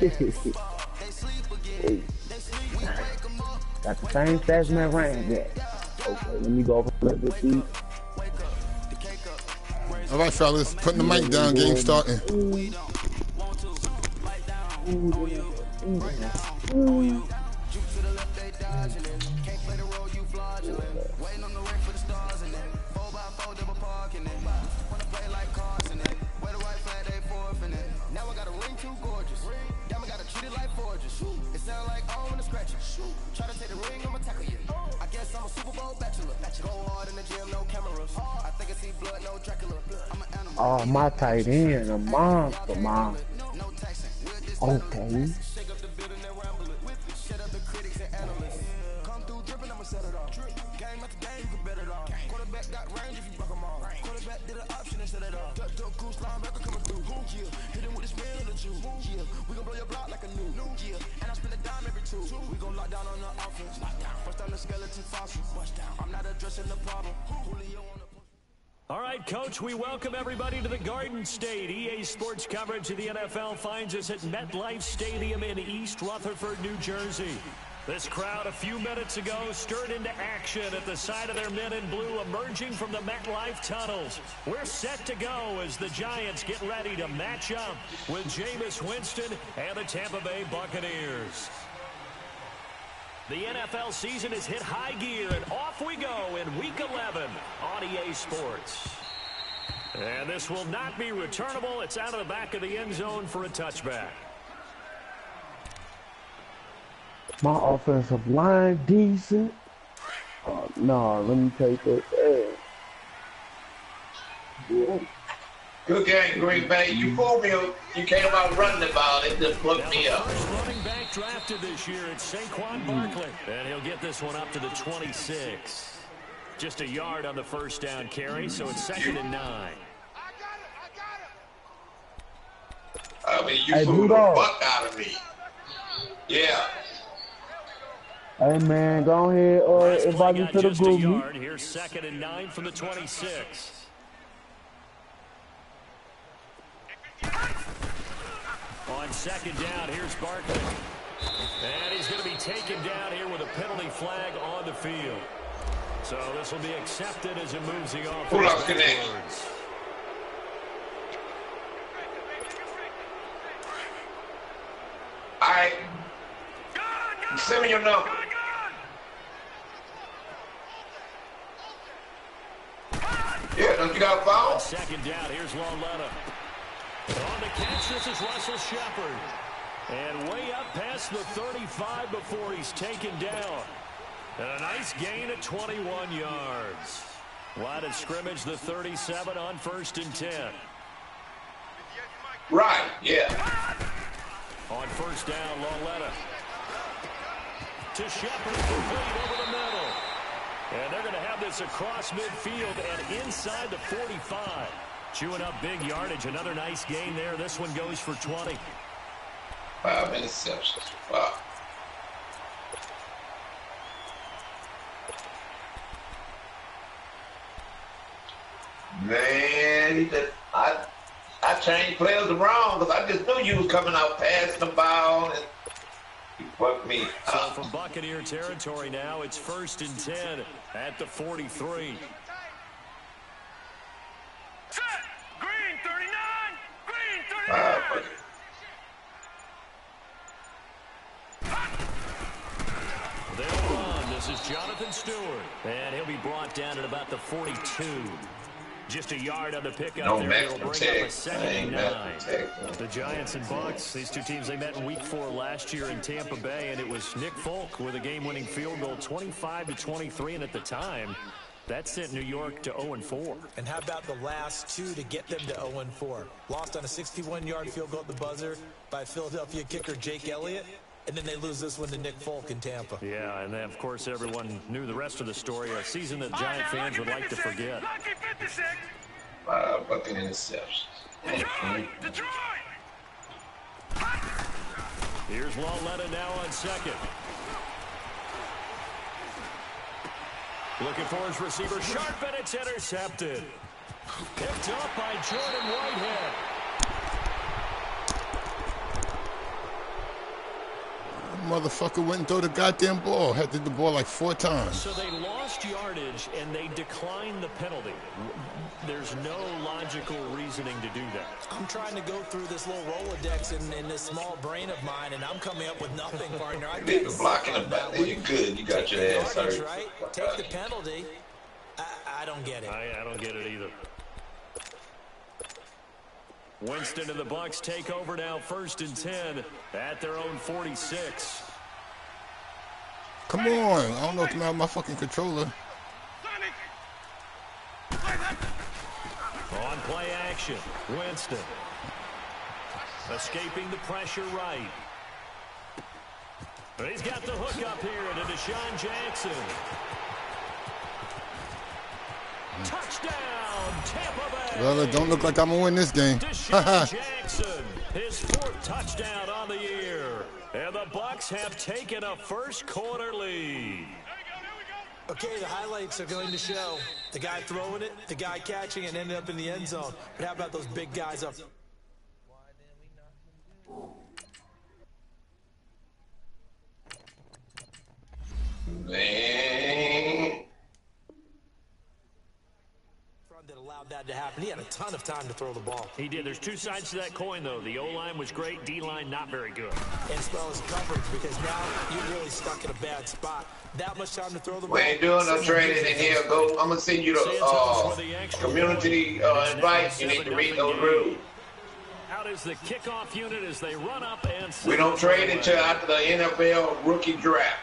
Got the same stats man range there. Okay, let me go over a little bit deep. All right, fellas, putting the mic down, game starting. Oh, my tight end, a monster, man. Okay. All right, Coach, we welcome everybody to the Garden State. EA Sports coverage of the NFL finds us at MetLife Stadium in East Rutherford, New Jersey. This crowd a few minutes ago stirred into action at the side of their men in blue emerging from the MetLife tunnels. We're set to go as the Giants get ready to match up with Jameis Winston and the Tampa Bay Buccaneers. The NFL season has hit high gear, and off we go in Week 11 on EA Sports. And this will not be returnable. It's out of the back of the end zone for a touchback. My offensive line decent. Oh, no, let me take that. Yeah. Good game, Green Bay. You fooled me. You came out running the ball. It just fucked me up. First running back drafted this year, it's Saquon Barkley. And he'll get this one up to the 26. Just a yard on the first down carry, so it's 2nd and 9. I mean, you fooled the fuck out of me. Yeah. Hey, man, go ahead. Invite me to the group. Here's 2nd and 9 from the 26. On 2nd down, here's Barkley. And he's going to be taken down here with a penalty flag on the field. So this will be accepted as it moves the offense backwards. All right. Send me your number. Yeah, don't you got a foul? 2nd down, here's Loletta. On the catch, this is Russell Shepard. And way up past the 35 before he's taken down. And a nice gain at 21 yards. Line of scrimmage, the 37 on 1st and 10. Right, yeah. On 1st down, Loletta. To Shepard, complete over the middle. And they're going to have this across midfield and inside the 45. Chewing up big yardage. Another nice gain there. This one goes for 20. 5 interceptions. Wow. Man, I changed players around because I just knew you was coming out passing the ball and you fucked me up. So from Buccaneer territory now, it's 1st and 10 at the 43. Set! Green 39! Green 39! They'll run. This is Jonathan Stewart. And he'll be brought down at about the 42. Just a yard on the pickup no there. He'll bring up a 2nd and 9. The Giants and Bucs, these two teams, they met in Week 4 last year in Tampa Bay, and it was Nick Folk with a game-winning field goal, 25-23, and at the time, that sent New York to 0-4. And how about the last two to get them to 0-4? Lost on a 61-yard field goal at the buzzer by Philadelphia kicker Jake Elliott. And then they lose this one to Nick Folk in Tampa. Yeah, and then, of course, everyone knew the rest of the story. A season that Giant fans would like to forget. Fucking interceptions. Detroit! Here's Loletta now on 2nd. Looking for his receiver. Sharp, and it's intercepted. Picked up by Jordan Whitehead. motherfucker went and threw the goddamn ball. Had to do the ball like 4 times. So they lost yardage and they declined the penalty. There's no logical reasoning to do that. I'm trying to go through this little Rolodex in this small brain of mine, and I'm coming up with nothing, partner. I They've been blocking him back there. You're good. You got your ass hurt. Right? Take the penalty. I don't get it. I don't get it either. Winston and the Bucks take over now, 1st and 10 at their own 46. Come on. I don't know if I'm out my fucking controller. On play action, Winston. Escaping the pressure right. He's got the hook up here to Deshaun Jackson. Touchdown, Tampa Bay. Well, it don't look like I'm going to win this game. Deshaun Jackson, his 4th touchdown on the year. And the Bucks have taken a first quarter lead. Okay, the highlights are going to show the guy throwing it, the guy catching it, and ended up in the end zone. But how about those big guys up? Man. That allowed that to happen. He had a ton of time to throw the ball. He did. There's 2 sides to that coin, though. The O-line was great. D-line not very good. As well as coverage, because now you're really stuck in a bad spot. That much time to throw the ball. We ain't doing no trading in here. Go. I'm gonna send you the community invite. You need to read those rules. Out is the kickoff unit as they run up and we don't trade until after the NFL rookie draft.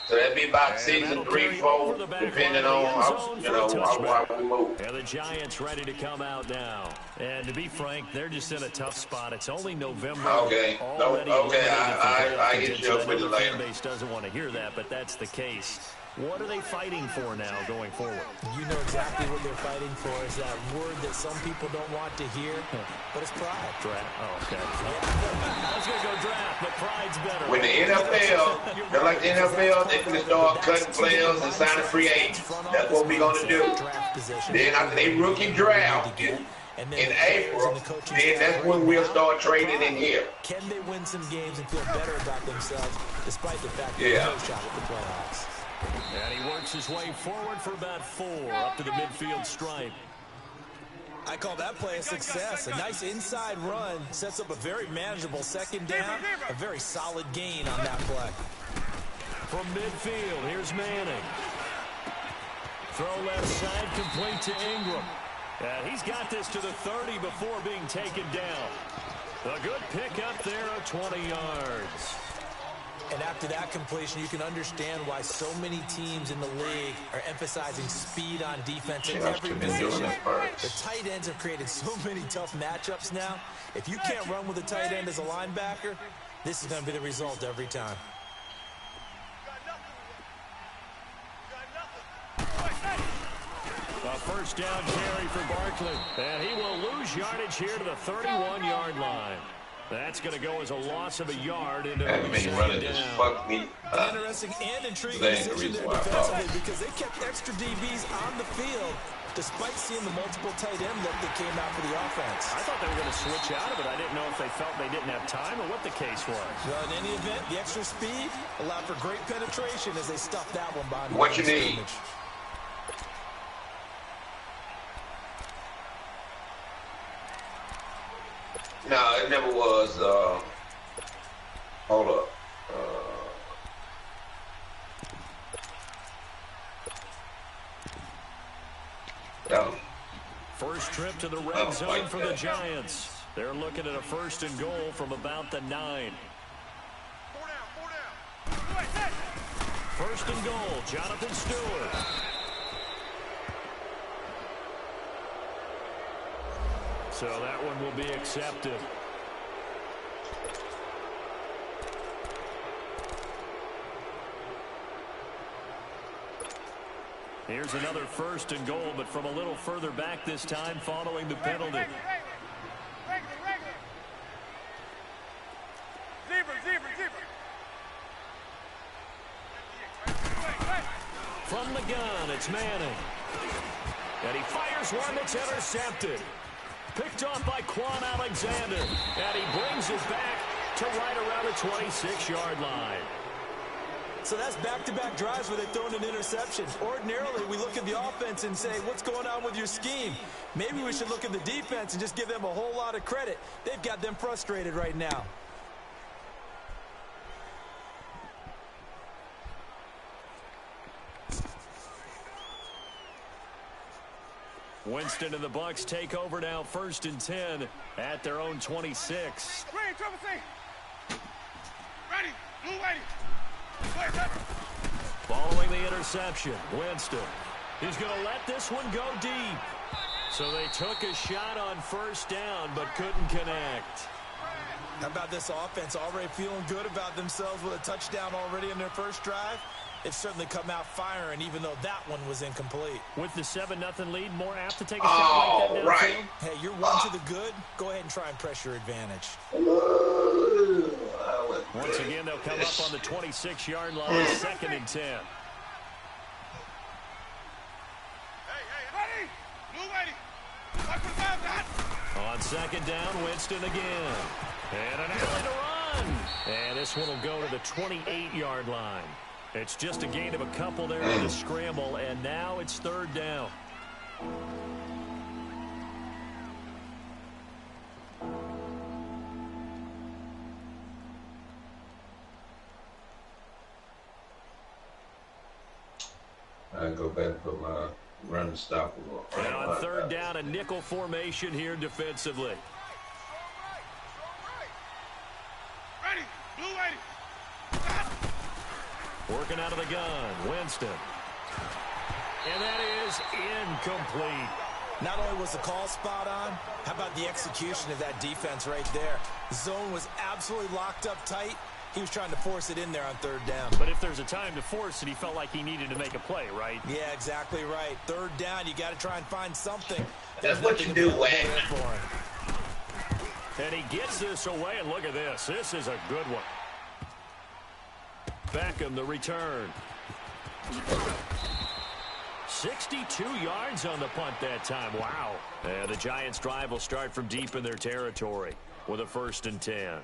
So that'd be about season 3, 4, depending on how, how we move. And the Giants ready to come out now. And to be frank, they're just in a tough spot. It's only November. Okay. I hit you up with it later. The fan base doesn't want to hear that, but that's the case. What are they fighting for now going forward? You know exactly what they're fighting for. Is that word that some people don't want to hear, but it's pride. Draft. Oh, okay. I was going to go draft, but pride's better. When the NFL, they're like the NFL, they can start cutting players and signing free agents. That's what we're going to do. Then after they rookie draft in April, then that's when we'll start trading in here. Can they win some games and feel better about themselves, despite the fact that there's no shot at the playoffs? And he works his way forward for about 4 up to the midfield stripe. I call that play a success. A nice inside run sets up a very manageable 2nd down. A very solid gain on that play. From midfield, here's Manning. Throw left side, complete to Ingram. And he's got this to the 30 before being taken down. A good pick up there of 20 yards. And after that completion, you can understand why so many teams in the league are emphasizing speed on defense in every position. The tight ends have created so many tough matchups now. If you can't run with a tight end as a linebacker, this is going to be the result every time. A 1st down carry for Barkley. And he will lose yardage here to the 31-yard line. That's going to go as a loss of a yard into that many running just fucked me up. Interesting and intriguing decision there defensively because they kept extra DBs on the field despite seeing the multiple tight end look that came out for the offense. I thought they were going to switch out of it. I didn't know if they felt they didn't have time or what the case was. Well, in any event, the extra speed allowed for great penetration as they stuffed that one behind. What you need? No, it never was. Hold up. No. First trip to the red zone for the Giants. They're looking at a 1st and goal from about the 9. 1st and goal, Jonathan Stewart. So that one will be accepted. Here's another 1st and goal, but from a little further back this time following the penalty. From the gun, it's Manning. And he fires one that's intercepted. Picked off by Quan Alexander. And he brings it back to right around the 26-yard line. So that's back-to-back drives where they throw in an interception. Ordinarily, we look at the offense and say, what's going on with your scheme? Maybe we should look at the defense and just give them a whole lot of credit. They've got them frustrated right now. Winston and the Bucs take over now, 1st and 10 at their own 26. Ready, blue ready. Following the interception, Winston. He's going to let this one go deep. So they took a shot on 1st down, but couldn't connect. How about this offense already feeling good about themselves with a touchdown already in their first drive? They've certainly come out firing, even though that one was incomplete. With the 7-0 lead, more apt to take a shot like that downfield. Right. Hey, you're one to the good. Go ahead and try and press your advantage. Once again, they'll come up on the 26-yard line, 2nd and 10. Ready, blue ready. Watch for that. On 2nd down, Winston again. And an alley to run. And this one will go to the 28-yard line. It's just a gain of a couple there in the scramble, and now it's 3rd down. I go back and put my run stop. And on 3rd down, a nickel formation here defensively. Ready, blue ready. Working out of the gun, Winston. And that is incomplete. Not only was the call spot on, how about the execution of that defense right there? The zone was absolutely locked up tight. He was trying to force it in there on 3rd down. But if there's a time to force it, he felt like he needed to make a play, right? Yeah, exactly right. 3rd down, you got to try and find something. That's what you do, Wayne. And he gets this away, and look at this. This is a good one. Beckham, the return. 62 yards on the punt that time. Wow. And the Giants' drive will start from deep in their territory with a 1st and 10.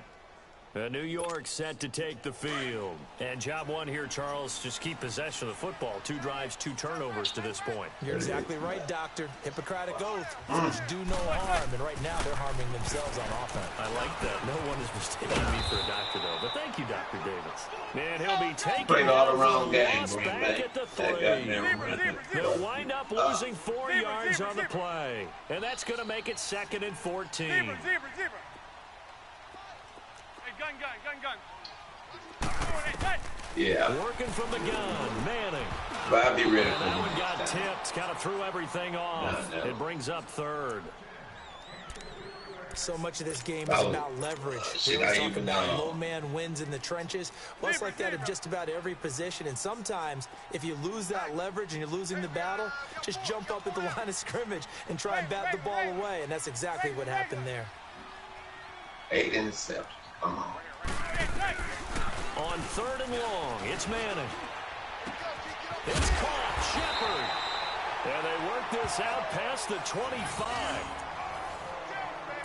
New York set to take the field. And job one here, Charles, just keep possession of the football. 2 drives, 2 turnovers to this point. You're exactly right, Doctor. Hippocratic oath. Which do no harm. And right now, they're harming themselves on offense. I like that. No one is mistaking me for a doctor, though. But thank you, Dr. Davis. And he'll be taking Playing all around the game, loss Green back Bay. at the That 3. They'll wind up losing 4 yards on the play. And that's going to make it 2nd and 14. Zebra. Gun. Yeah. Working from the gun, Manning. But be ready And for that me. one got tipped, kind of threw everything off. No. It brings up 3rd. So much of this game is about leverage. See, We're not talking even about now. low man wins in the trenches. Well, it's like that in just about every position. And sometimes, if you lose that leverage and you're losing the battle, just jump up at the line of scrimmage and try and bat the ball away. And that's exactly what happened there. 8 interceptions. Come on. On 3rd and long, it's Manning. It's caught, Shepard. And they work this out past the 25.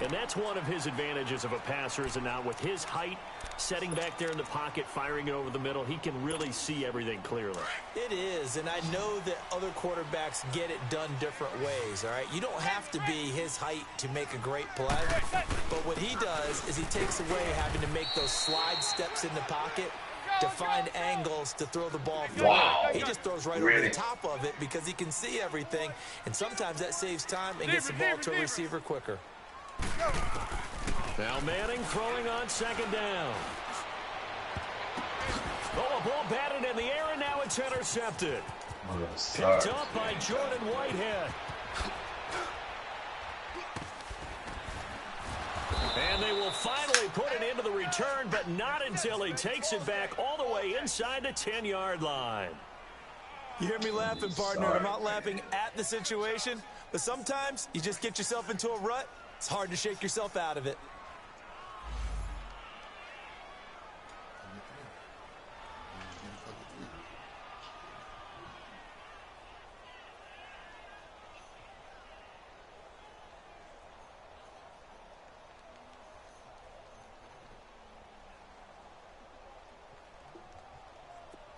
And that's one of his advantages of a passer, is it not? With his height, setting back there in the pocket, firing it over the middle, he can really see everything clearly. It is, and I know that other quarterbacks get it done different ways, all right? You don't have to be his height to make a great play, but what he does is he takes away having to make those slide steps in the pocket to find angles to throw the ball forward. Wow. He just throws right over the top of it because he can see everything, and sometimes that saves time and gets the ball to a receiver quicker. Now Manning throwing on 2nd down. Oh, a ball batted in the air, and now it's intercepted. Picked up by Jordan Whitehead. And they will finally put it into the return, but not until he takes it back all the way inside the 10-yard line. You hear me laughing, partner. I'm not laughing at the situation, but sometimes you just get yourself into a rut. It's hard to shake yourself out of it.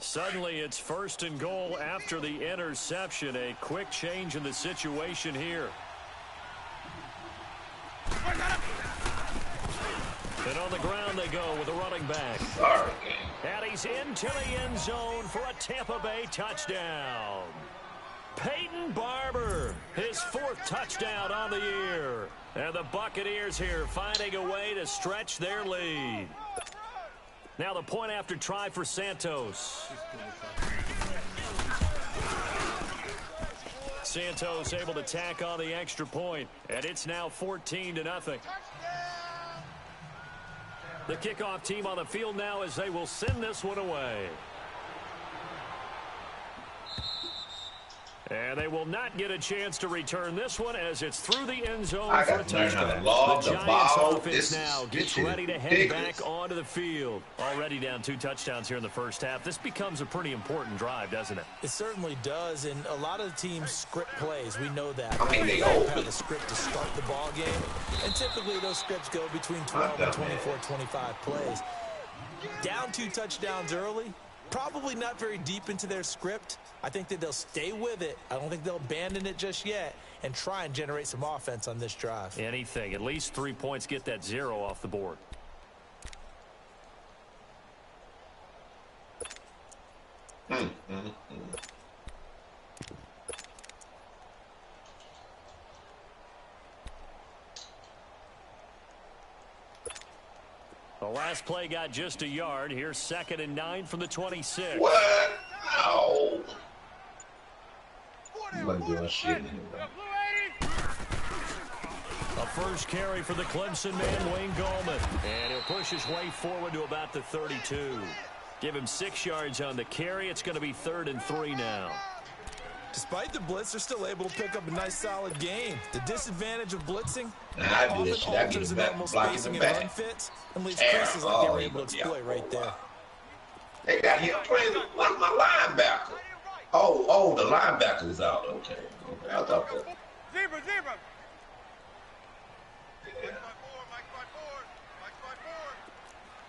Suddenly, it's 1st and goal after the interception. A quick change in the situation here. And on the ground they go with a running back. Sorry. And he's into the end zone for a Tampa Bay touchdown. Peyton Barber, his 4th touchdown on the year. And the Buccaneers here finding a way to stretch their lead. Now the point after try for Santos. Santos able to tack on the extra point, and it's now 14-0. The kickoff team on the field now as they will send this one away. And they will not get a chance to return this one as it's through the end zone for a touchdown. The Giants offense now gets ready to head back onto the field. Already down 2 touchdowns here in the first half. This becomes a pretty important drive, doesn't it? It certainly does, and a lot of the teams script plays. We know that. I mean, they have a script to start the ball game, and typically those scripts go between 12 and 24, 25 plays. Down 2 touchdowns early. Probably not very deep into their script. I think that they'll stay with it. I don't think they'll abandon it just yet and try and generate some offense on this drive. Anything. At least 3 points, get that 0 off the board. The last play got just a yard. Here's 2nd and 9 from the 26. What? No. I'm not doing shit anymore. A first carry for the Clemson man, Wayne Gallman. And he'll push his way forward to about the 32. Give him 6 yards on the carry. It's going to be 3rd and 3 now. Despite the blitz, they're still able to pick up a nice, solid game. The disadvantage of blitzing I do this shit. I get it back, blocking the back. And leaves creases like they were able to exploit right there. They got him playing one of my linebackers. Oh, the linebacker is out. Okay. I thought that. Zebra.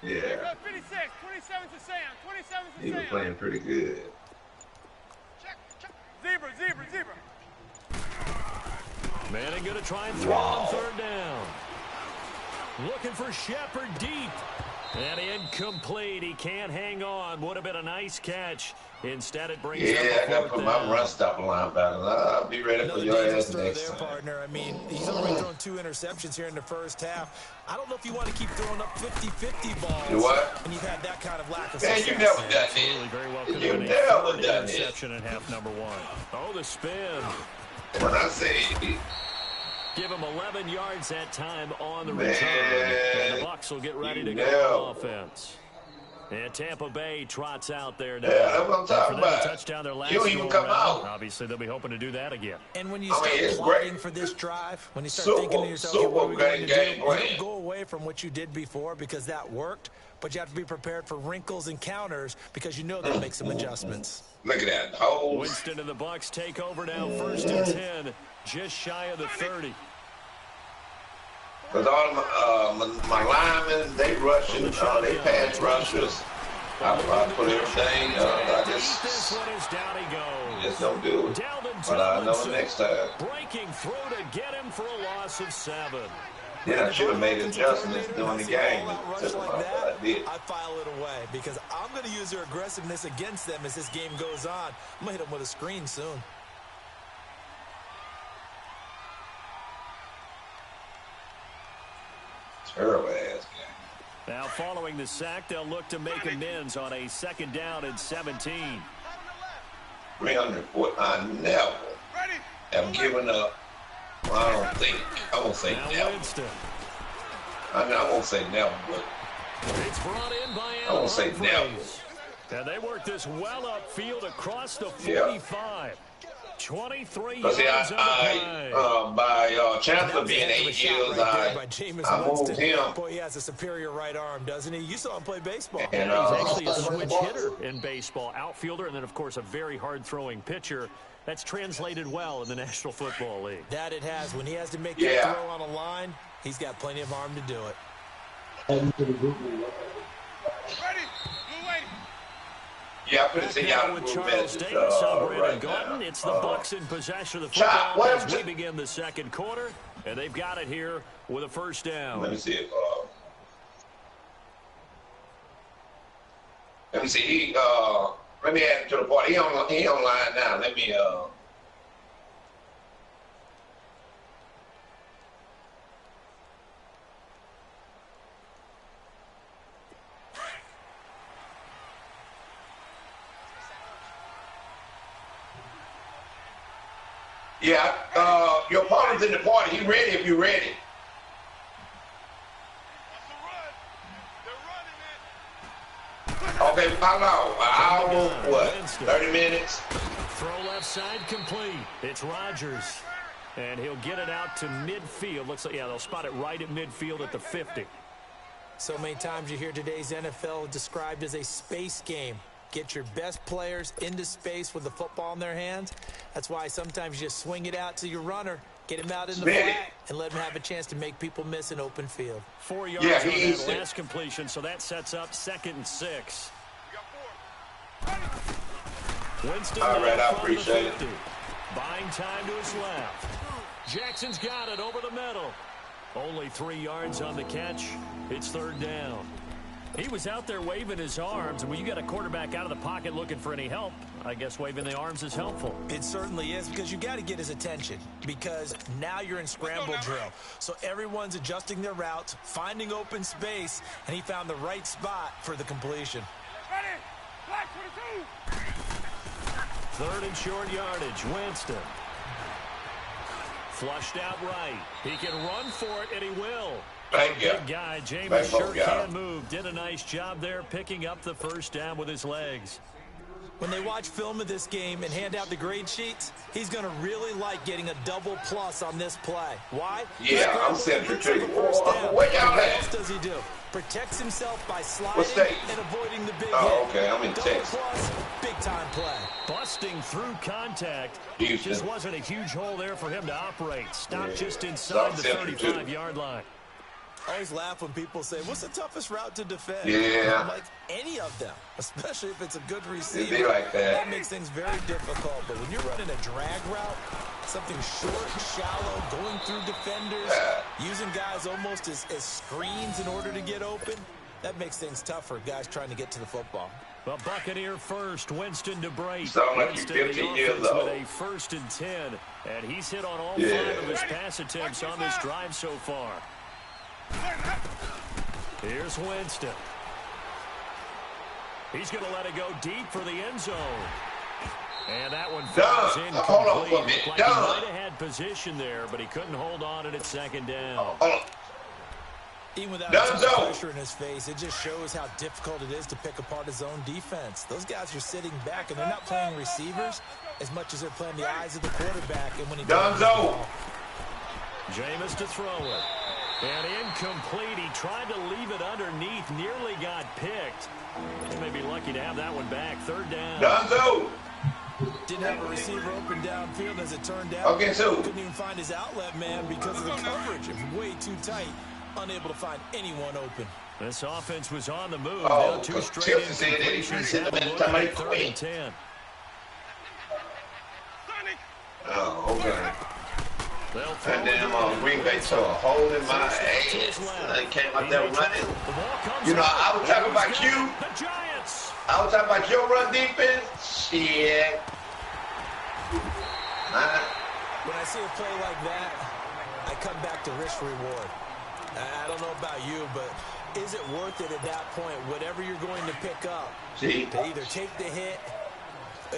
Yeah. 56, 27 to Sam. 27 to He was Sam. playing pretty good. Zebra. Manning going to try and throw on 3rd down. Looking for Shepard deep. And incomplete. He can't hang on. Would have been a nice catch. Instead, it brings up I got to put my run stop linebacker. I'll be ready for your ass next time. Partner. I mean, he's already thrown 2 interceptions here in the first half. I don't know if you want to keep throwing up 50-50 balls. You what? And you've had that kind of lack of Man, success. you never done Absolutely, it. very well. You never done it. Interception in half number 1. Oh, the spin. When I say Give him 11 yards that time on the return. And the Bucs will get ready to go on offense. And Tampa Bay trots out there now. Yeah, that's what I'm talking about. Touchdown their last You don't even come out. Obviously, they'll be hoping to do that again. And when you start plotting for this drive, when you start thinking to yourself, okay, what are we going to do? You don't go away from what you did before because that worked, but you have to be prepared for wrinkles and counters because you know they'll make some adjustments. Look at that. Oh. Winston and the Bucs take over now, 1st and 10, just shy of the 30. Because all my linemen, they rushing, they pass rushers. I put everything, I just don't do it. But I know next time. Breaking through to get him for a loss of 7. Then I should have made adjustments during the game. Rush like that, I file it away because I'm going to use their aggressiveness against them as this game goes on. I'm going to hit them with a screen soon. Terrible ass game. Now following the sack, they'll look to make amends on a 2nd down and 17. 300 foot. I never have given up. Well, I won't say never. Winston. I mean, I won't say never, but It's brought in by I won't say never. And they work this well upfield across the 45. 23 Because yards by Chancellor being 8 years, I moved him. Boy, he has a superior right arm, doesn't he? You saw him play baseball. And he's actually a switch hitter in baseball, outfielder, and then, of course, a very hard-throwing pitcher. That's translated well in the National Football League. That it has. When he has to make that throw on a line, he's got plenty of arm to do it. Yeah, I'm going to see y'all with in Charles minutes Davis, I'm Brandon right Gordon. now. It's the Bucks in possession of the Chop, football as we begin the second quarter, and they've got it here with a first down. Let me see if let me see. Let me add him to the party. He online now. Let me Yeah, your opponent's in the party. He ready if you're ready. Okay, how long? An hour, what, 30 minutes? Throw left side complete. It's Rodgers. And he'll get it out to midfield. Looks like, yeah, they'll spot it right at midfield at the 50. So many times you hear today's NFL described as a space game. Get your best players into space with the football in their hands. That's why sometimes you just swing it out to your runner, get him out in the flat, and let him have a chance to make people miss an open field. 4 yards on that last completion, so that sets up 2nd and 6. Winston all right, I appreciate it. Buying time to his left. Jackson's got it over the middle. Only 3 yards on the catch. It's 3rd down. He was out there waving his arms, and when you got a quarterback out of the pocket looking for any help, I guess waving the arms is helpful. It certainly is, because you got to get his attention, because now you're in scramble drill. So everyone's adjusting their routes, finding open space, and he found the right spot for the completion. Ready? Black 22. 3rd and short yardage. Winston. Flushed out right. He can run for it, and he will. Thank you. Big guy, James sure can move. Did a nice job there picking up the first down with his legs. When they watch film of this game and hand out the grade sheets, he's going to really like getting a double plus on this play. Why? Yeah, I'm central too. What y'all What at? else does he do? Protects himself by sliding and avoiding the big hit. Oh, okay, I'm in double Texas. plus, big time play. Busting through contact. Houston. Just wasn't a huge hole there for him to operate. Stopped just inside the 35-yard line. I always laugh when people say, what's the toughest route to defend? Yeah. I'm like, any of them, especially if it's a good receiver. They like that. Makes things very difficult. But when you're running a drag route, something short, shallow, going through defenders, using guys almost as screens in order to get open, that makes things tough for guys trying to get to the football. The Buccaneer first, Winston to break. Sound like Winston, you're 15 years with old. a 1st and 10, and he's hit on all 5 of his pass attempts on this drive so far. Here's Winston. He's going to let it go deep for the end zone. And that one falls in. Hold on for a minute. Like he might have had position there, but he couldn't hold on and it's 2nd down. Hold on. Even without pressure in his face, it just shows how difficult it is to pick apart his own defense. Those guys are sitting back, and they're not playing receivers as much as they're playing the eyes of the quarterback. And when he Jameis to throw it. And incomplete. He tried to leave it underneath. Nearly got picked. He may be lucky to have that one back. 3rd down. Didn't have a receiver open downfield as it turned out. Okay, so couldn't even find his outlet man because of the coverage. It was way too tight. Unable to find anyone open. This offense was on the move. Oh, now 2 straight incompletions. Have a look at 3rd and 10. Oh, okay. And then Green Bay tore a hole in my ass. I came out there running. You know, I was talking about you. I was talking about your run defense. Shit. When I see a play like that, I come back to risk reward. I don't know about you, but is it worth it at that point, whatever you're going to pick up, to either take the hit,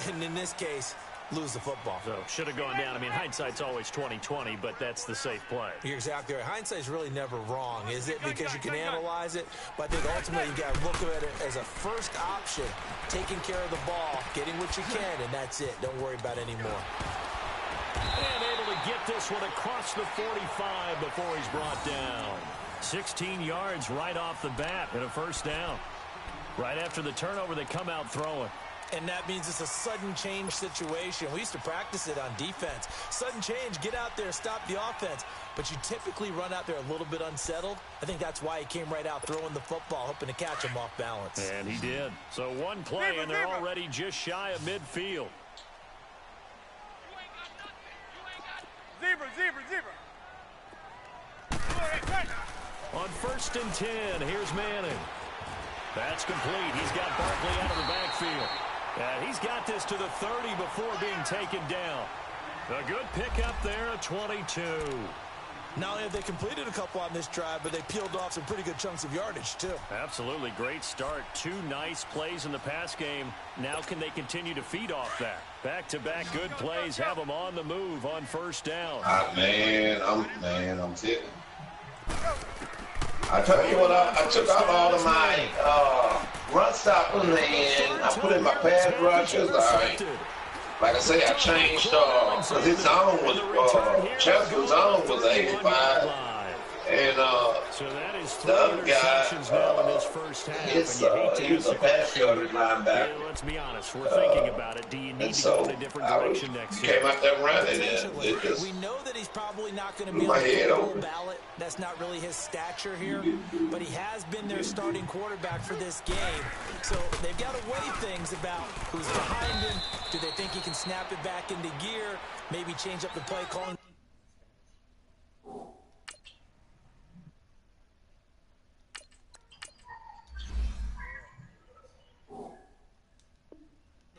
and in this case, lose the football? So should have gone down. I mean, hindsight's always 20/20, but that's the safe play. You're exactly right. Hindsight's really never wrong, is it? Because you can analyze it, but I think ultimately you got to look at it as a first option, taking care of the ball, getting what you can, and that's it. Don't worry about any more. And able to get this one across the 45 before he's brought down. 16 yards right off the bat and a 1st down. Right after the turnover, they come out throwing. And that means it's a sudden change situation. We used to practice it on defense. Sudden change, get out there, stop the offense. But you typically run out there a little bit unsettled. I think that's why he came right out throwing the football, hoping to catch him off balance. And he did. So one play, and they're already just shy of midfield. Zebra. On 1st and 10, here's Manning. That's complete. He's got Barkley out of the backfield. And he's got this to the 30 before being taken down. A good pickup there, a 22. Not only have they completed a couple on this drive, but they peeled off some pretty good chunks of yardage, too. Absolutely. Great start. 2 nice plays in the pass game. Now can they continue to feed off that? Back-to-back good plays have them on the move on 1st down. I'm sitting. I tell you what, I took out all of my run stoppers and I put in my pass rushers. Like I say, I changed because his zone was Chelsea's zone was 85, and the other guy, he was a pass coverage linebacker. Let's be honest, we're thinking about it. Do you need to go in a different direction next year? Came out there running, and it just we know that he's probably not going to be on the full ballot. That's not really his stature here, but he has been their starting quarterback for this game. So they've got to weigh things about who's behind him. Do they think he can snap it back into gear? Maybe change up the play calling.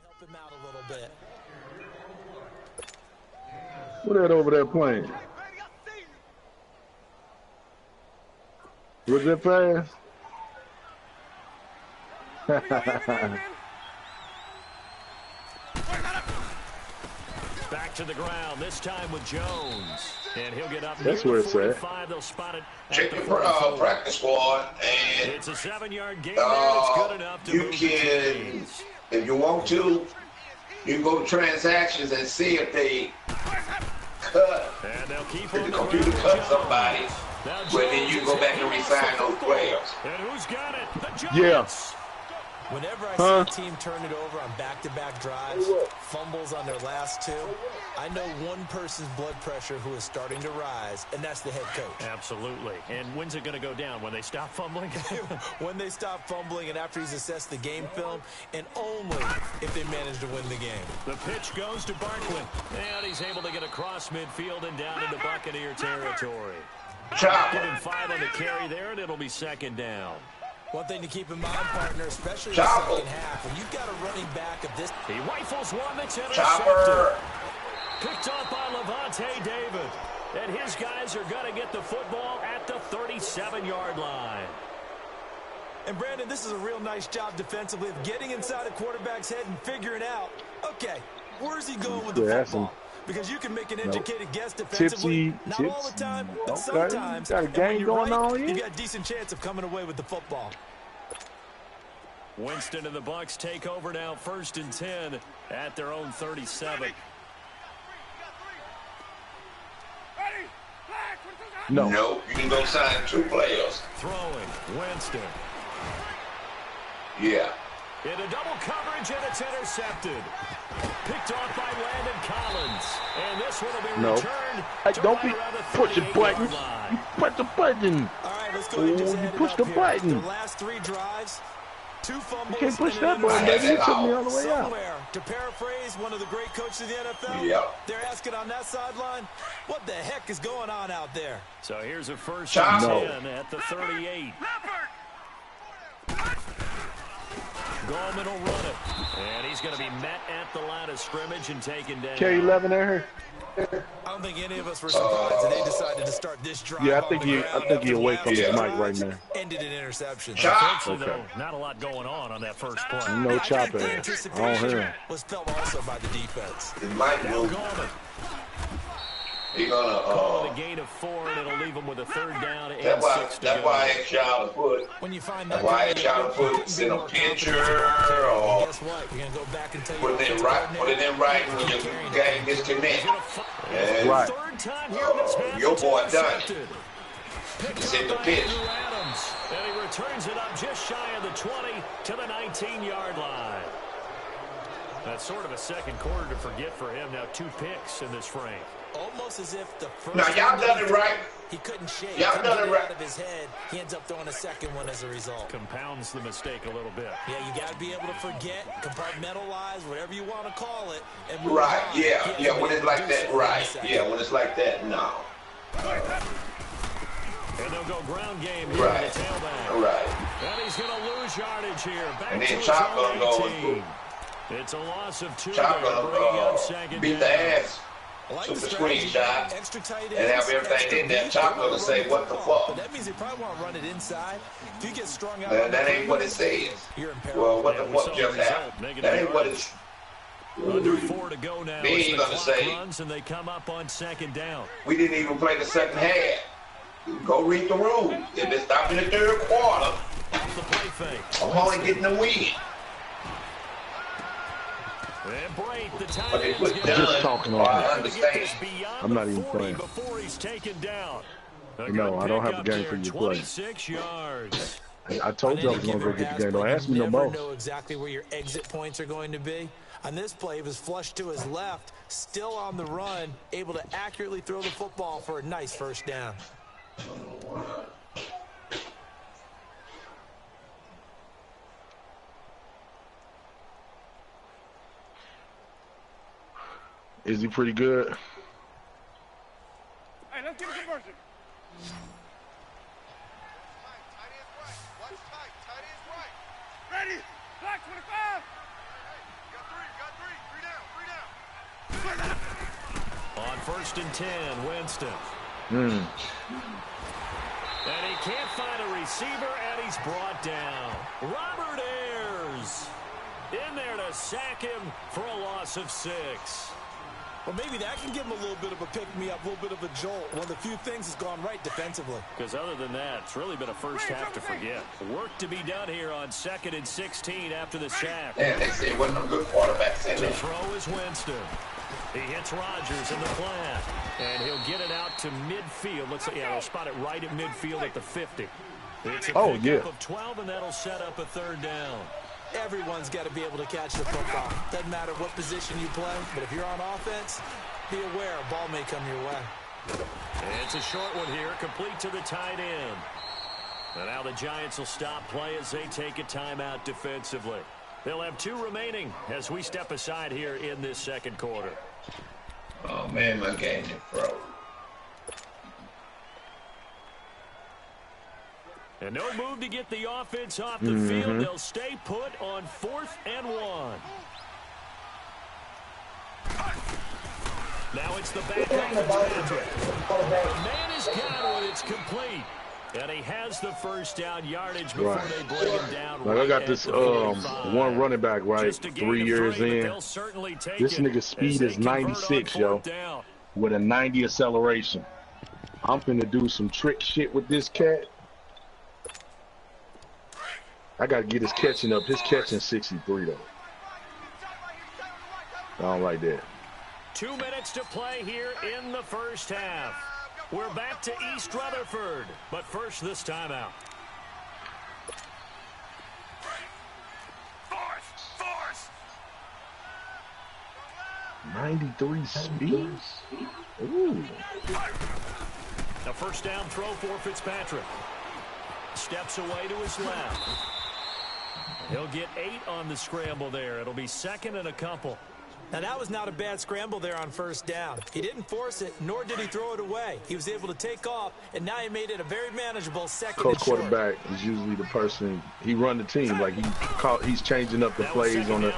Help him out a little bit. What that over there playing? Was it fast? Back to the ground, this time with Jones. And he'll get up. That's where it's at. They'll spot it. check your practice squad, and it's a 7-yard gain. It's good enough to you can, if you want to, you can go to transactions and see if they cut, and they'll keep if the computer cut somebody, but then you go back and re-sign those players. And who's got it? The Giants. Yeah. Whenever I see a team turn it over on back-to-back drives, fumbles on their last 2, I know one person's blood pressure who is starting to rise, and that's the head coach. Absolutely. And when's it going to go down? When they stop fumbling? When they stop fumbling and after he's assessed the game film, and only if they manage to win the game. The pitch goes to Barkley, and he's able to get across midfield and down into Buccaneer territory. Chopper. Give him 5 on the carry there, and it'll be 2nd down. One thing to keep in mind, partner, especially in the second half, when you've got a running back of this. He rifles one that's intercepted. Chopper. Picked off by Levante David. And his guys are going to get the football at the 37-yard line. And, Brandon, this is a real nice job defensively of getting inside a quarterback's head and figuring out, okay, where's he going with the football? Because you can make an educated guess defensively. Not all the time, but sometimes. Got a game going on here. You've got a decent chance of coming away with the football. Winston and the Bucs take over now, 1st and 10 at their own 37. No. No, you can go sign 2 players. Throwing, Winston. Yeah. Into double coverage, and it's intercepted. Picked off by Landon Collins. And this one will be returned. Hey, don't be pushing buttons. You push the button. All right, let's go ahead and just you push the button. The last 3 drives, 2 fumbles. You can't push that button, baby. You took me all the way out. Somewhere, to paraphrase one of the great coaches of the NFL, they're asking on that sideline, what the heck is going on out there? So here's a 1st and 10 at the 38. Goldman will run it. And he's going to be met at the line of scrimmage and taken down. K11 there. I don't think any of us were surprised that they decided to start this drive. Yeah, I think you're away from the mic right now. Ended in interception. Unfortunately, though, not a lot going on that first play. No chopper. I don't hear him. Was felt also by the defense. It might move. He's gonna call it a gain of 4, and it'll leave him with a 3rd down and 6 to that's go. why I shot a foot. When you find That's why I shot a foot. Send a picture or guess what? You're gonna go back and tell put it in right when your game disconnect. And right. 3rd time here this half, your boy done. Picked Send up the by pitch. Andrew Adams, and he returns it up just shy of the 20 to the 19-yard line. That's sort of a second quarter to forget for him. Now 2 picks in this frame. Almost as if the first. Now y'all done it right. He couldn't shake. Y'all done it right. Out of his head. He ends up throwing a second one as a result. Compounds the mistake a little bit. Yeah, you got to be able to forget, compartmentalize, whatever you want to call it. And move Right, on. yeah, when it's like that, right. Yeah, when it's like that, no. And they'll go ground game here Right. with the tailback. Right. And he's going to lose yardage here. Back And to then his Chop own gonna go 18. It's a loss of 2. Chop bringing up gonna second beat down. the ass. Like Shoot the strategy, screenshot extra tight and have ends, everything extra in there. deep, Chop they gonna wanna say, run what the football. fuck? But that means they probably want to run it inside. If you get strung out, That ain't what it says. you're in peril. Well, what Yeah, the we saw fuck the just result. happened? Negative That ain't what yards. it's... Under 4 to go now. They as ain't the gonna clock say- runs and they come up on second down. We didn't even play the second half. Go read the rules. If it stopped in the third quarter, Off the play fake. I'm only getting the win. And Brate, the tight But they end, put is done, Just talking or I on understand. I'm not even playing. Before he's taken down. A No, good I don't have a pickup game there, for you to play. 26 yards. I told you I was going to go get the game. Don't ask me no You never more. know exactly where your exit points are going to be. On this play, he was flushed to his left, still on the run, able to accurately throw the football for a nice first down. Is he pretty good? Hey, let's get a conversion. Ready? Clock 25. Got three. On 1st and 10, Winston. Hmm. And he can't find a receiver, and he's brought down. Robert Ayers in there to sack him for a loss of 6. Well, maybe that can give him a little bit of a pick-me-up, a little bit of a jolt. One of the few things has gone right defensively. Because other than that, it's really been a first half to forget. Work to be done here on 2nd and 16 after the sack. And they say wasn't no good quarterbacks in To there. throw is Winston. He hits Rodgers in the flat, and he'll get it out to midfield. Looks like, yeah, they'll spot it right at midfield at the 50. It's a pickup of 12, and that'll set up a 3rd down. Everyone's got to be able to catch the football. Doesn't matter what position you play, but if you're on offense, be aware a ball may come your way. And it's a short one here, complete to the tight end. And now the Giants will stop play as they take a timeout defensively. They'll have 2 remaining as we step aside here in this 2nd quarter. Oh man, my game is froze. And no move to get the offense off the field. They'll stay put on 4th and 1. Now it's the back of Fitzpatrick. The man is got it. It's complete. And he has the first down yardage before they bring him down. Like I got this one running back, right, 3 years in. This nigga's speed is 96, yo, with a 90 acceleration. I'm finna do some trick shit with this cat. I gotta get his catching up. His catching 63 though. I don't like that. 2 minutes to play here in the first half. We're back to East Rutherford, but first this timeout. Force! 93 speed? Ooh. A first down throw for Fitzpatrick. Steps away to his left. He'll get 8 on the scramble there. It'll be 2nd and a couple. Now, that was not a bad scramble there on 1st down. He didn't force it, nor did he throw it away. He was able to take off, and now he made it a very manageable 2nd Coach and short. quarterback is usually the person, he run the team. Like he's changing up the plays on the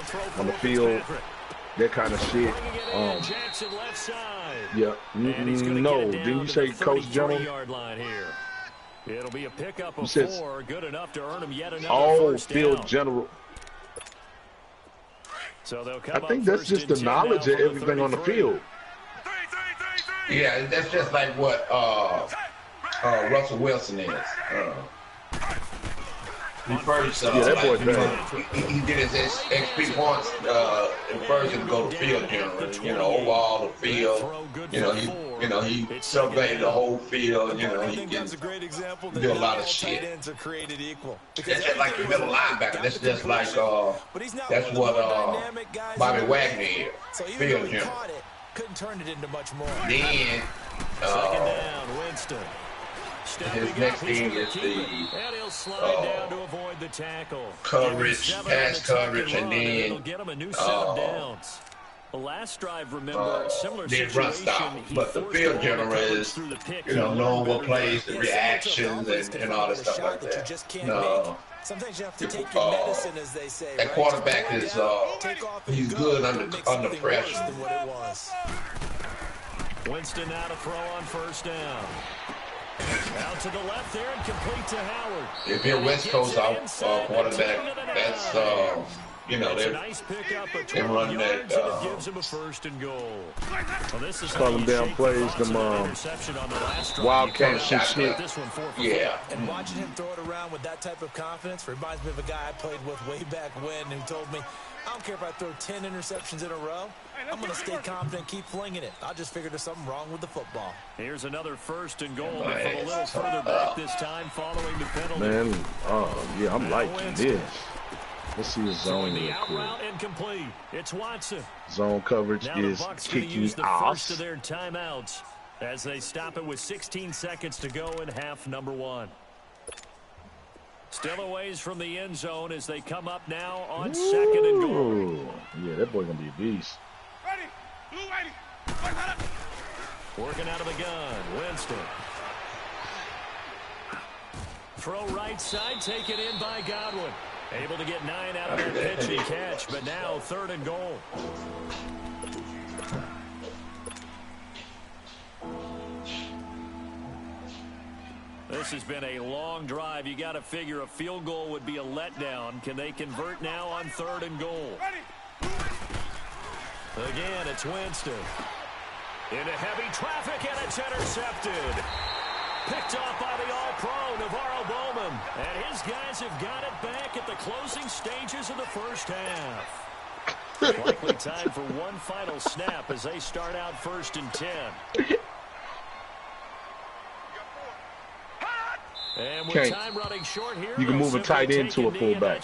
field, that kind of shit. Jackson left side. Yeah. No, didn't you say Coach General? It'll be a pickup of said, 4, good enough to earn him yet another first field down. general. So they'll come I think that's just the knowledge of everything on the field. Yeah, that's just like what Russell Wilson is. He first, that boy's bad. He did his XP points. First, he would go to field general. You know, overall the field. You know, You know, he surveyed the whole field. You know, he can do a lot of shit. That's just like the middle linebacker. That's just like that's what Bobby Wagner is. Field general. Couldn't turn it into much more. Then second down, Winston. his next thing is the coverage, pass coverage, and then the last drive, remember, similar then run stop. But the field general is, you know, knowing what plays, the reactions, and all that stuff like that. No. Sometimes you have to take your medicine, as they say. That quarterback is he's good under pressure. Winston now to throw on first down. Out to the left there and complete to Howard. If you're West Coast quarterback, that's you know, they're running that gives him a first and goal. Well, this is calling down plays, them wildcat shit. Yeah. And watching him throw it around with that type of confidence reminds me of a guy I played with way back when who told me, I don't care if I throw 10 interceptions in a row. I'm going to stay confident, keep flinging it. I just figured there's something wrong with the football. Here's another first and goal, but from a little further back this time following the penalty. Man, yeah, I'm liking this. Let's see his zone real quick. Incomplete. It's Watson. Zone coverage is kicking off. First of their timeouts as they stop it with 16 seconds to go in half number 1. Still a ways from the end zone as they come up now on second and goal. Yeah, that boy gonna be a beast. Ready. Blue ready. Working out of the gun. Winston. Throw right side, taken in by Godwin. Able to get 9 out of that pitch and catch, but now third and goal. This has been a long drive. You got to figure a field goal would be a letdown. Can they convert now on third and goal? Again, it's Winston. Into heavy traffic, and it's intercepted. Picked off by the All-Pro, Navarro Bowman. And his guys have got it back at the closing stages of the first half. Likely time for one final snap as they start out first and 10. And with time running short here, you can move a tight end to a fullback.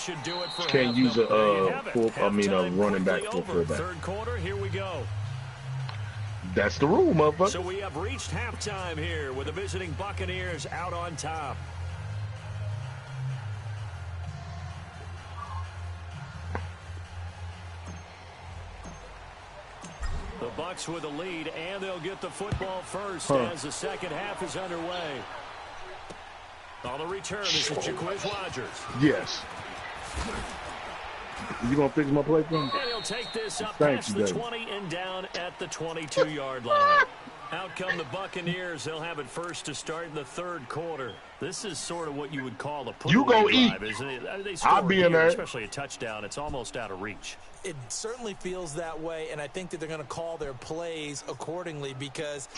Can't use a running back for a fullback. Third quarter, here we go. That's the rule, motherfucker. So we have reached halftime here with the visiting Buccaneers out on top. The Bucs with the lead, and they'll get the football first as the second half is underway. On the return, this is Jaquiz Rogers. Yes. You gonna fix my play for me? And he'll take this up past the 20 and down at the 22-yard line. Out come the Buccaneers. They'll have it first to start in the third quarter. This is sort of what you would call a put-away drive, isn't it? I'll be in there. Especially a touchdown. It's almost out of reach. It certainly feels that way, and I think that they're going to call their plays accordingly because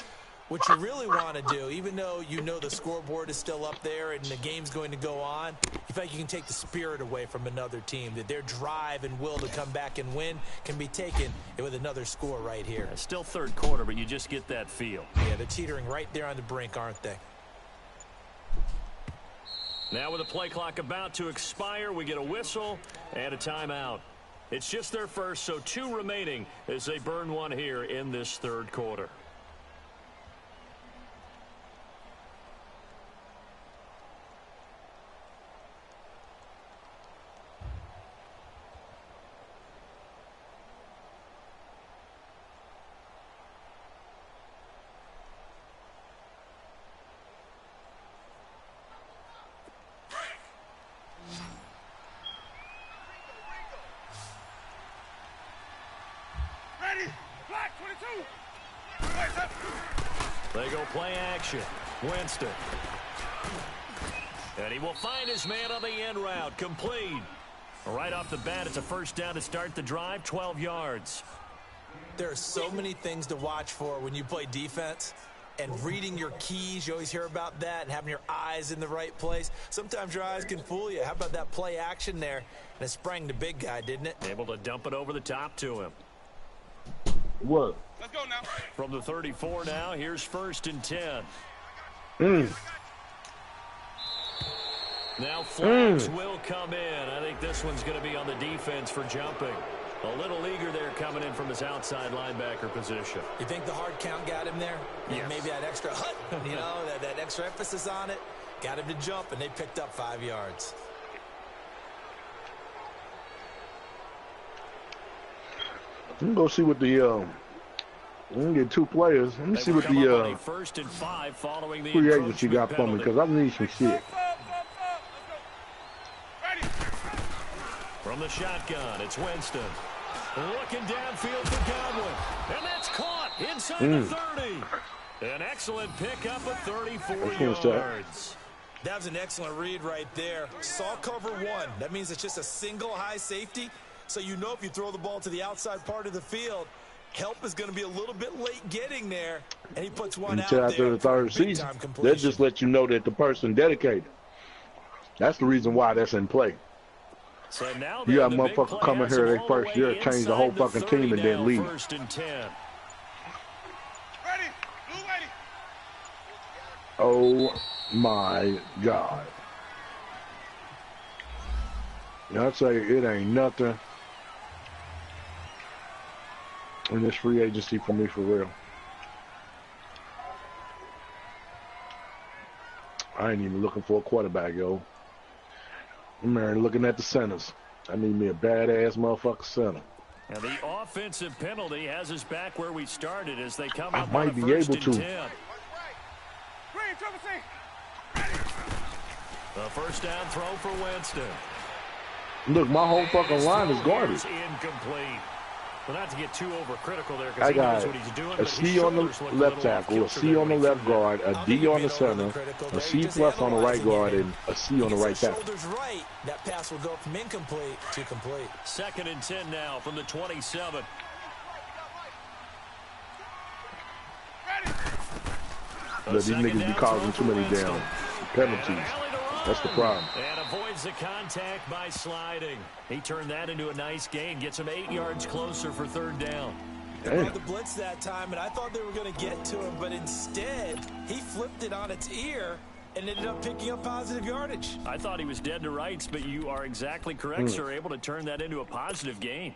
what you really want to do, even though you know the scoreboard is still up there and the game's going to go on, you feel like you can take the spirit away from another team, that their drive and will to come back and win can be taken with another score right here. It's still third quarter, but you just get that feel. Yeah, they're teetering right there on the brink, aren't they? Now with the play clock about to expire, we get a whistle and a timeout. It's just their first, so 2 remaining as they burn one here in this third quarter. They go play action. Winston. And he will find his man on the end route. Complete. Right off the bat, it's a first down to start the drive, 12 yards. There are so many things to watch for when you play defense. And reading your keys, you always hear about that, and having your eyes in the right place. Sometimes your eyes can fool you. How about that play action there? And it sprang the big guy, didn't it? Able to dump it over the top to him. What? Let's go now. From the 34 now, here's 1st and 10. Now flags will come in. I think this one's going to be on the defense for jumping. A little eager there coming in from his outside linebacker position. You think the hard count got him there? Yes. Maybe that extra that extra emphasis on it got him to jump, and they picked up 5 yards. Let me go see what the we can get 2 players. Let me see what the 1st and 5 following the free agency got for me, because I need some shit. From the shotgun, it's Winston. Looking downfield for Godwin. And that's caught inside the 30. An excellent pickup of 34 yards. That was an excellent read right there. Saw cover 1. That means it's just a single high safety. So you know if you throw the ball to the outside part of the field, help is going to be a little bit late getting there. And he puts one out there. After the 3rd season, they'll just let you know that the person dedicated. That's the reason why that's in play. So now you got motherfuckers coming here their first year, change the whole fucking team, and then leave. 1st and 10. Ready. Blue ready. Oh my God. I'd say it ain't nothing in this free agency for me, for real. I ain't even looking for a quarterback, yo. I'm looking at the centers. I need me a badass motherfucker center. And the offensive penalty has us back where we started as they come I up might on a be able 1st to. and 10. Green, triple C. The 1st down throw for Winston. Look, my whole fucking line is garbage. Incomplete. Well, not to get too overcritical there, I because he knows got what he's doing. a C on the left tackle, a C on the left guard, a D on the center, a C plus on the right guard, and a C on the right tackle. Shoulders right, that pass will go from incomplete to complete. 2nd and 10 now from the 27. But these niggas be causing too many damn penalties. That's the problem. And avoids the contact by sliding. He turned that into a nice gain. Gets him 8 yards closer for 3rd down. They brought the blitz that time, and I thought they were going to get to him, but instead, he flipped it on its ear and ended up picking up positive yardage. I thought he was dead to rights, but you are exactly correct, sir. Able to turn that into a positive gain.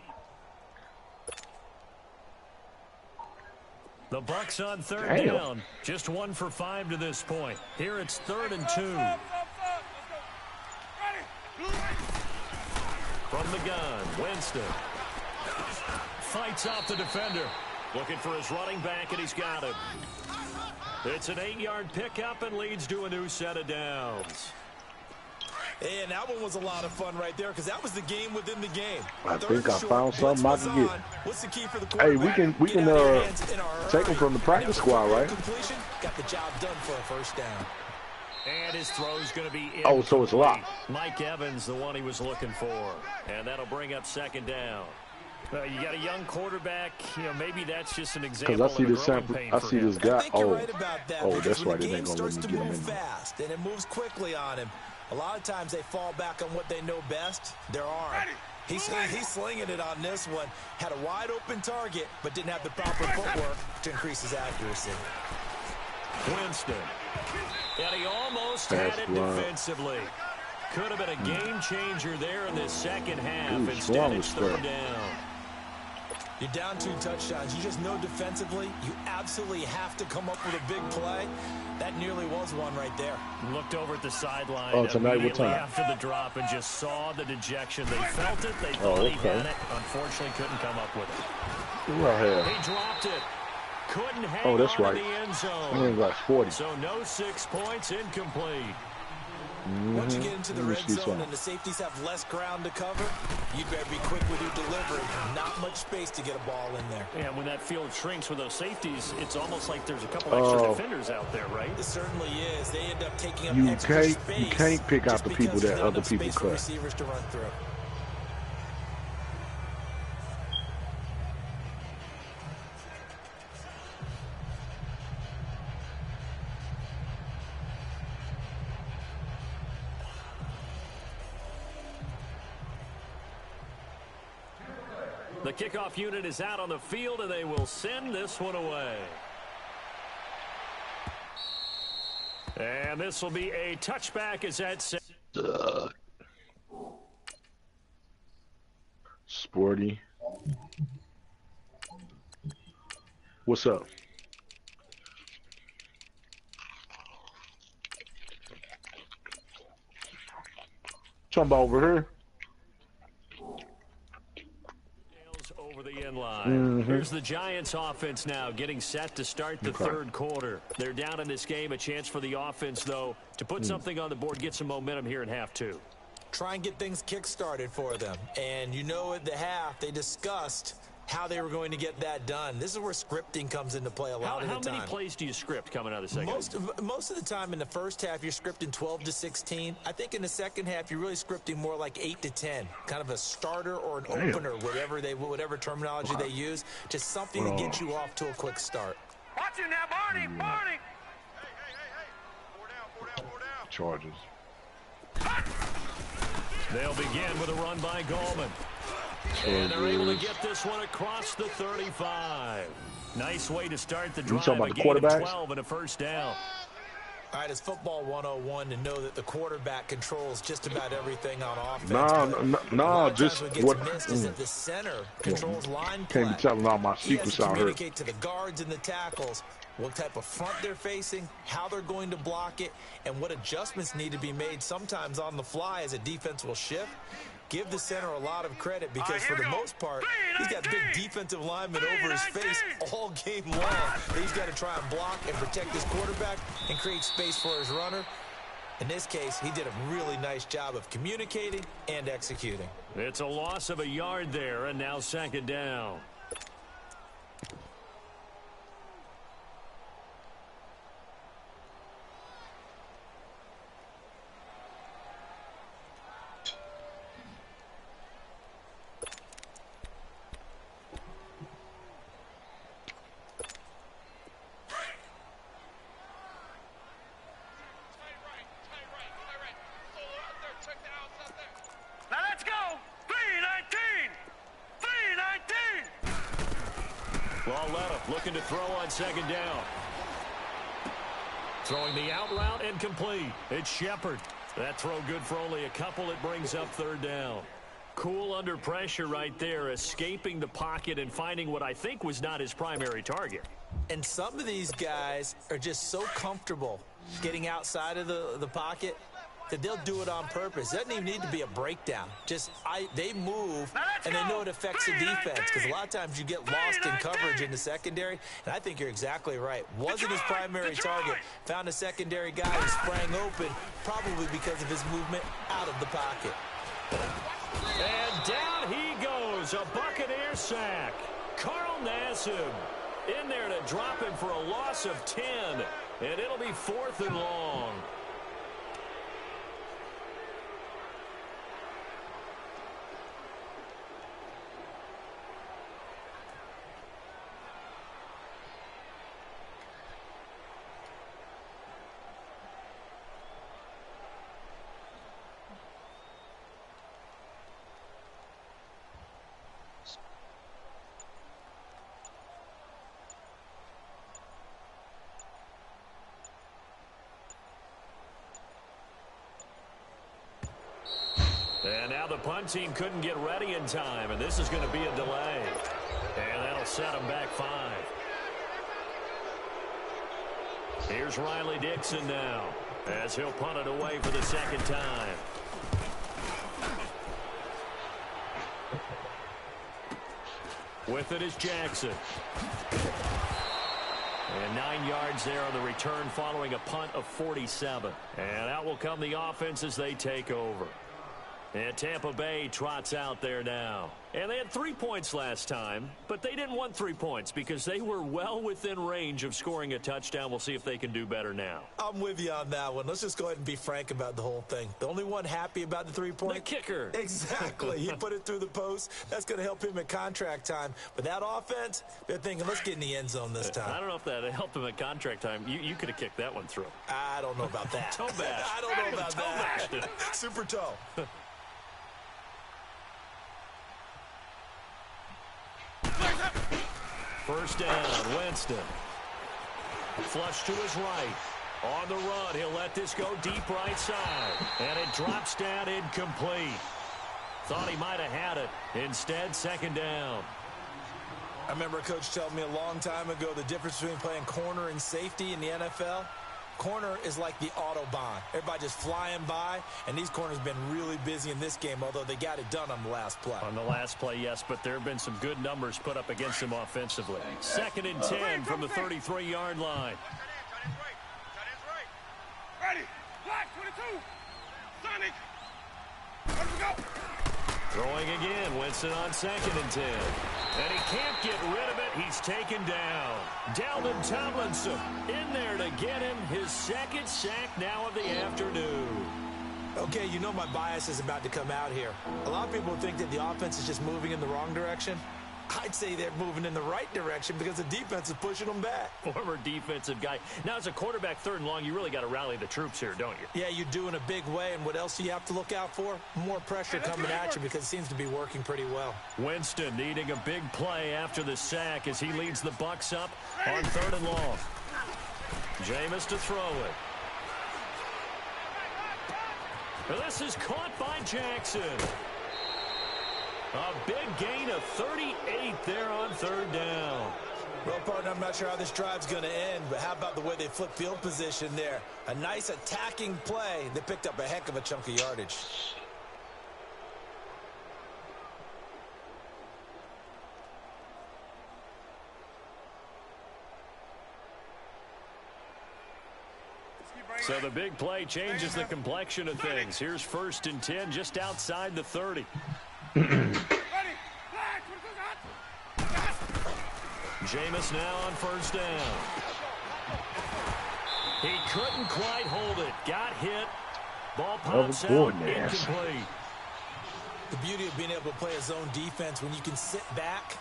The Bucs on 3rd down. Just 1 for 5 to this point. Here it's 3rd and 2. From the gun, Winston fights off the defender. Looking for his running back, and he's got him. It's an 8-yard pickup and leads to a new set of downs. And that one was a lot of fun right there, because that was the game within the game. I think I found something I can get. What's the key for the hey, we can take him from the practice squad, right? Got the job done for a 1st down. And his throw's going to be incomplete. Oh, so it's locked. Mike Evans, the one he was looking for. And that'll bring up 2nd down. You got a young quarterback. You know, maybe that's just an example. Because I see this sample. I see this guy. I think you're right about that, that's right. The It game ain't gonna starts let to me get him move in. fast, and it moves quickly on him. A lot of times they fall back on what they know best, their arm. He's slinging it on this one. Had a wide open target, but didn't have the proper footwork to increase his accuracy. Winston. And he almost had it defensively. Could have been a game changer there in this 2nd half. Instead, it's 3rd down. You're down 2 touchdowns. You just know defensively you absolutely have to come up with a big play. That nearly was one right there. Looked over at the sideline tonight what time? After the drop and just saw the dejection. They felt it. They thought he had it. Unfortunately, couldn't come up with it. He dropped it. Couldn't hang that's on right. to the end zone. I think that's 40. So no 6 points, incomplete. Once you get into the red zone and the safeties have less ground to cover, you better be quick with your delivery. Not much space to get a ball in there. And when that field shrinks with those safeties, it's almost like there's a couple extra defenders out there, right? It certainly is. They end up taking up extra space. You can't pick out the people that other people cut. Receivers to run through. The kickoff unit is out on the field, and they will send this one away. And this will be a touchback as that set. Sporty. What's up? Talking about over here. Over the end line. Here's the Giants offense now getting set to start the third quarter. They're down in this game. A chance for the offense, though, to put something on the board, get some momentum here in half two. Try and get things kick-started for them. And you know at the half, they discussed how they were going to get that done. This is where scripting comes into play a lot of the time. How many plays do you script coming out of the second? Most of the time in the first half, you're scripting 12 to 16. I think in the second half, you're really scripting more like 8 to 10. Kind of a starter or an opener, whatever terminology they use. Just something to get you off to a quick start. Watch it now, Barney, Barney. Hey. 4 down. Charges. They'll begin with a run by Gallman. And they're able to get this one across the 35. Nice way to start the drive. You talking about the quarterback? 12 quarterbacks? and a first down. All right, it's football 101 to know that the quarterback controls just about everything on offense. No, just what missed is that the center controls line play. Can't be telling all my secrets out here. Communicate to the guards and the tackles what type of front they're facing, how they're going to block it, and what adjustments need to be made sometimes on the fly as a defense will shift. Give the center a lot of credit because for the most part, he's got big defensive linemen over his face all game long. He's got to try and block and protect his quarterback and create space for his runner. In this case, he did a really nice job of communicating and executing. It's a loss of a yard there, and now second down. Looking to throw on second down. Throwing the out route and complete. It's Shepard. That throw good for only a couple. It brings up third down. Cool under pressure right there, escaping the pocket and finding what I think was not his primary target. And some of these guys are just so comfortable getting outside of the pocket that they'll do it on purpose. It doesn't even need to be a breakdown. They move, and they know it affects the defense because a lot of times you get lost in coverage in the secondary, and I think you're exactly right. Wasn't his primary target. Found a secondary guy who sprang open, probably because of his movement out of the pocket. And down he goes, a Buccaneer sack. Carl Nassib in there to drop him for a loss of 10, and it'll be 4th and long. And now the punt team couldn't get ready in time, and this is going to be a delay. And that'll set them back 5. Here's Riley Dixon now, as he'll punt it away for the second time. With it is Jackson. And 9 yards there on the return following a punt of 47. And out will come the offense as they take over. And Tampa Bay trots out there now. And they had 3 points last time, but they didn't want 3 points because they were well within range of scoring a touchdown. We'll see if they can do better now. I'm with you on that one. Let's just go ahead and be frank about the whole thing. The only one happy about the 3-point? The kicker. Exactly. He put it through the post. That's going to help him at contract time. But that offense, they're thinking, let's get in the end zone this time. I don't know if that helped him at contract time. You could have kicked that one through. I don't know about that. Toe bash. I don't know about that. Super toe. First down, Winston. Flush to his right. On the run, he'll let this go deep right side. And it drops down incomplete. Thought he might have had it. Instead, second down. I remember a coach telling me a long time ago the difference between playing corner and safety in the NFL. Corner is like the Autobahn. Everybody just flying by, and these corners have been really busy in this game, although they got it done on the last play. On the last play, yes, but there have been some good numbers put up against them offensively. Second and 10 from the 33-yard line. Ready. Black 22. Sonic. Let's go. Throwing again. Winston on second and 10. And he can't get rid of it. He's taken down. Dalvin Tomlinson in there to get him his second sack now of the afternoon. Okay, you know my bias is about to come out here. A lot of people think that the offense is just moving in the wrong direction. I'd say they're moving in the right direction because the defense is pushing them back. Former defensive guy. Now, as a quarterback, third and long, you really got to rally the troops here, don't you? Yeah, you do in a big way. And what else do you have to look out for? More pressure coming at you because it seems to be working pretty well. Winston needing a big play after the sack as he leads the Bucs up on third and long. Jameis to throw it. This is caught by Jackson. A big gain of 38 there on third down. Well, partner, I'm not sure how this drive's going to end, but how about the way they flip field position there? A nice attacking play. They picked up a heck of a chunk of yardage. So the big play changes the complexion of things. Here's first and 10 just outside the 30. Jameis now on first down. He couldn't quite hold it. Got hit. Ball pops out. Incomplete. The beauty of being able to play a zone defense when you can sit back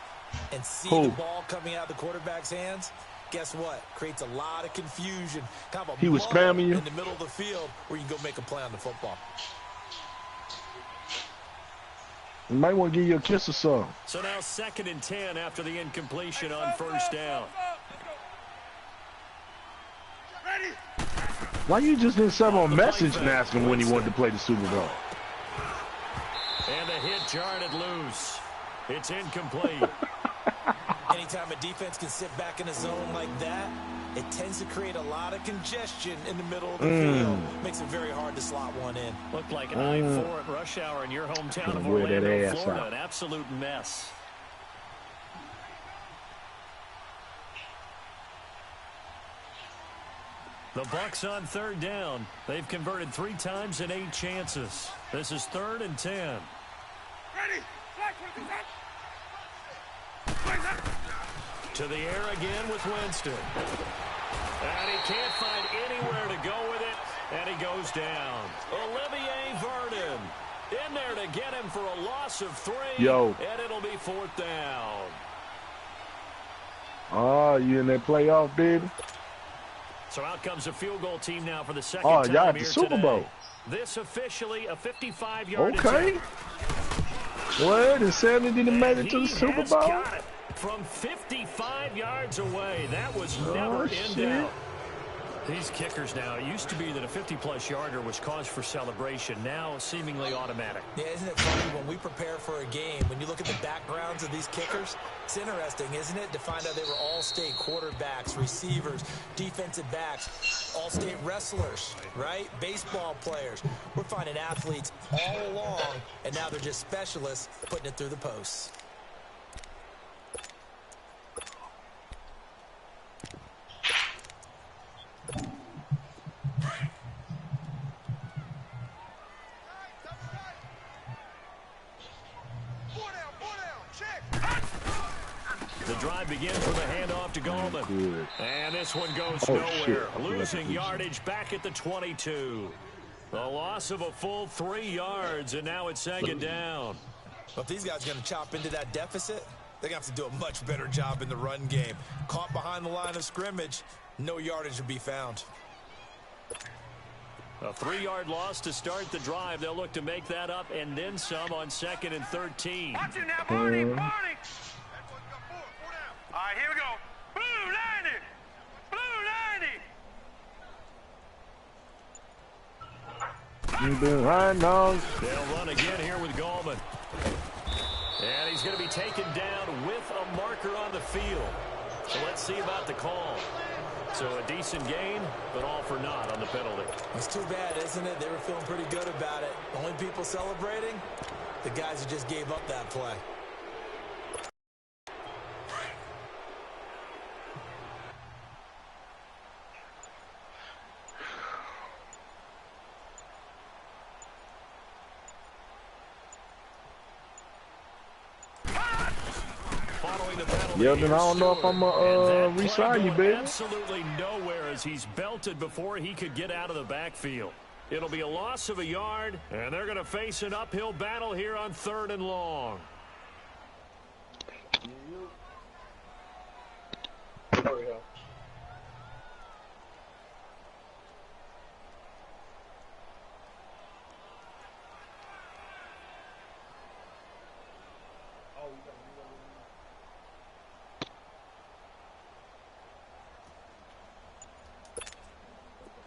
and see the ball coming out of the quarterback's hands. Guess what? Creates a lot of confusion. Kind of a he was spamming you in the middle of the field where you can go make a play on the football. You might want to give you a kiss or something. So now second and 10 after the incompletion on first down. Why you just didn't send him a message and ask him when he wanted to play the Super Bowl? And the hit jarred it loose. It's incomplete. Anytime a defense can sit back in a zone like that, it tends to create a lot of congestion in the middle of the field. Makes it very hard to slot one in. Looked like an I-4 at rush hour in your hometown of Orlando, Florida. An absolute mess. The Bucs on third down. They've converted 3 times in 8 chances. This is third and 10. Ready. To the air again with Winston. And he can't find anywhere to go with it, and he goes down. Olivier Vernon in there to get him for a loss of 3, and it'll be fourth down. Oh, you in that playoff, baby? So out comes a field goal team now for the second time here y'all at the Super Bowl. This officially a 55-yard attempt. What? And Sammy didn't make it to the Super Bowl? Got it from 55 yards away. That was never in doubt. These kickers now, it used to be that a 50-plus yarder was cause for celebration. Now seemingly automatic. Yeah, isn't it funny when we prepare for a game, when you look at the backgrounds of these kickers, it's interesting, isn't it, to find out they were all-state quarterbacks, receivers, defensive backs, all-state wrestlers, right? Baseball players. We're finding athletes all along, and now they're just specialists putting it through the posts. The drive begins with a handoff to Gallman. And this one goes nowhere. Losing yardage back at the 22. The loss of a full 3 yards, and now it's second down. Well, if these guys are going to chop into that deficit, they're going to have to do a much better job in the run game. Caught behind the line of scrimmage, no yardage to be found. A 3-yard loss to start the drive. They'll look to make that up and then some on second and 13. Watch it now, Barney, Barney. All right, here we go. Blue 90. Blue 90. They'll run again here with Gallman. And he's going to be taken down with a marker on the field. So let's see about the call. So a decent gain, but all for naught on the penalty. It's too bad, isn't it? They were feeling pretty good about it. Only people celebrating, the guys who just gave up that play. Yeah, then I don't know if I'm going to re-sign you, baby. Absolutely nowhere as he's belted before he could get out of the backfield. It'll be a loss of a yard, and they're going to face an uphill battle here on 3rd and long.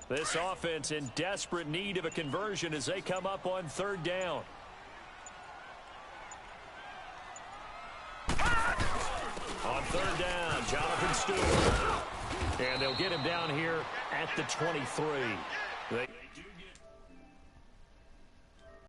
This offense in desperate need of a conversion as they come up on 3rd down. On 3rd down, Jonathan Stewart. And they'll get him down here at the 23. They do